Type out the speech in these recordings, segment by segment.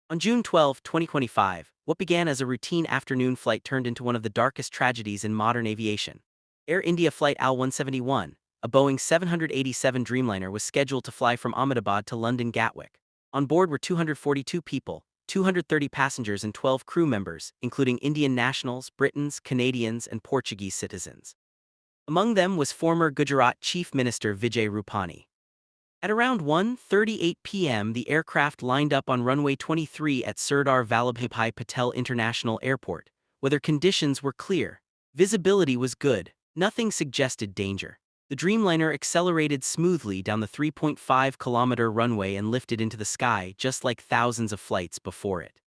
On June 12, 2025, what began as a routine afternoon flight turned into one of the darkest tragedies in modern aviation. Air India Flight AI171, a Boeing 787 Dreamliner, was scheduled to fly from Ahmedabad to London Gatwick. On board were 242 people, 230 passengers and 12 crew members, including Indian nationals, Britons, Canadians, and Portuguese citizens. Among them was former Gujarat Chief Minister Vijay Rupani. At around 1:38 p.m., the aircraft lined up on runway 23 at Sardar Vallabhbhai Patel International Airport. Weather conditions were clear. Visibility was good. Nothing suggested danger. The Dreamliner accelerated smoothly down the 3.5-kilometer runway and lifted into the sky just like thousands of flights before it.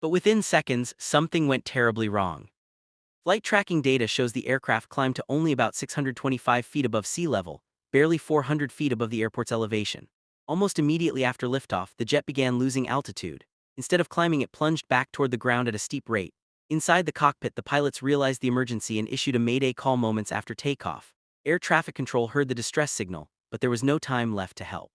But within seconds, something went terribly wrong. Flight tracking data shows the aircraft climbed to only about 625 feet above sea level, barely 400 feet above the airport's elevation. Almost immediately after liftoff, the jet began losing altitude. Instead of climbing, it plunged back toward the ground at a steep rate. Inside the cockpit, the pilots realized the emergency and issued a mayday call moments after takeoff. Air traffic control heard the distress signal, but there was no time left to help.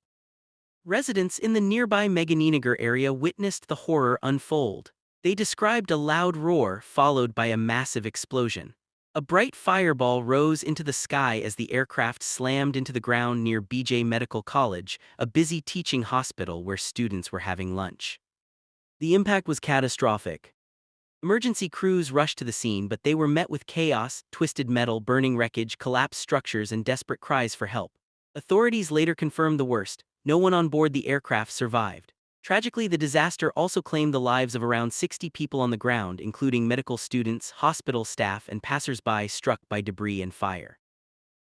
Residents in the nearby Meghaninagar area witnessed the horror unfold. They described a loud roar followed by a massive explosion. A bright fireball rose into the sky as the aircraft slammed into the ground near BJ Medical College, a busy teaching hospital where students were having lunch. The impact was catastrophic. Emergency crews rushed to the scene, but they were met with chaos, twisted metal, burning wreckage, collapsed structures, and desperate cries for help. Authorities later confirmed the worst: no one on board the aircraft survived. Tragically, the disaster also claimed the lives of around 60 people on the ground, including medical students, hospital staff, and passers-by struck by debris and fire.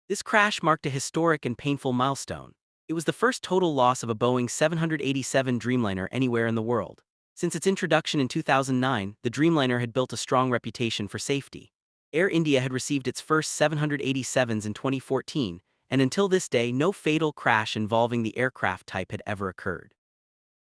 This crash marked a historic and painful milestone. It was the first total loss of a Boeing 787 Dreamliner anywhere in the world. Since its introduction in 2009, the Dreamliner had built a strong reputation for safety. Air India had received its first 787s in 2014, and until this day, no fatal crash involving the aircraft type had ever occurred.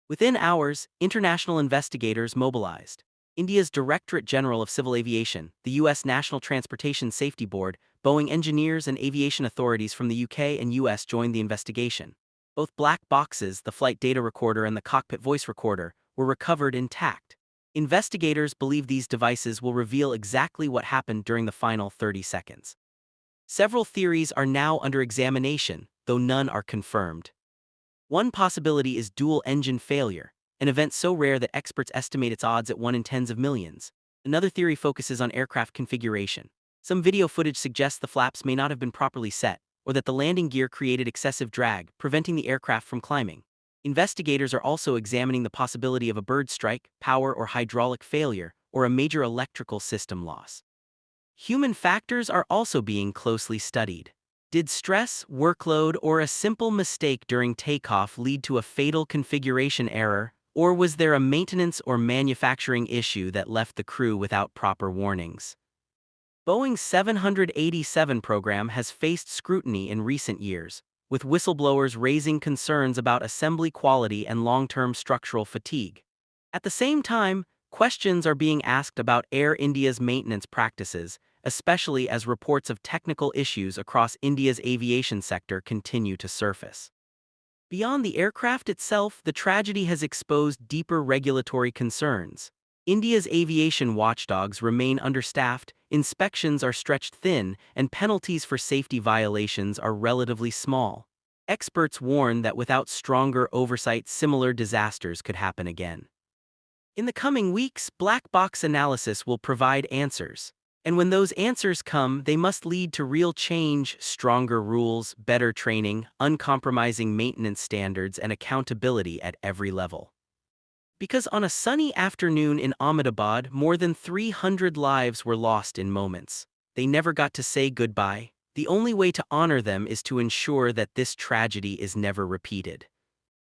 Within hours, international investigators mobilized. India's Directorate General of Civil Aviation, the U.S. National Transportation Safety Board, Boeing engineers, and aviation authorities from the UK and US joined the investigation. Both black boxes, the flight data recorder and the cockpit voice recorder, were recovered intact. Investigators believe these devices will reveal exactly what happened during the final 30 seconds. Several theories are now under examination, though none are confirmed. One possibility is dual-engine failure, an event so rare that experts estimate its odds at 1 in tens of millions. Another theory focuses on aircraft configuration. Some video footage suggests the flaps may not have been properly set, or that the landing gear created excessive drag, preventing the aircraft from climbing. Investigators are also examining the possibility of a bird strike, power or hydraulic failure, or a major electrical system loss. Human factors are also being closely studied. Did stress, workload, or a simple mistake during takeoff lead to a fatal configuration error, or was there a maintenance or manufacturing issue that left the crew without proper warnings? Boeing's 787 program has faced scrutiny in recent years, with whistleblowers raising concerns about assembly quality and long-term structural fatigue. At the same time, questions are being asked about Air India's maintenance practices, especially as reports of technical issues across India's aviation sector continue to surface. Beyond the aircraft itself, the tragedy has exposed deeper regulatory concerns. India's aviation watchdogs remain understaffed, inspections are stretched thin, and penalties for safety violations are relatively small. Experts warn that without stronger oversight, similar disasters could happen again. In the coming weeks, black box analysis will provide answers. And when those answers come, they must lead to real change: stronger rules, better training, uncompromising maintenance standards, and accountability at every level. Because on a sunny afternoon in Ahmedabad, more than 300 lives were lost in moments. They never got to say goodbye. The only way to honor them is to ensure that this tragedy is never repeated.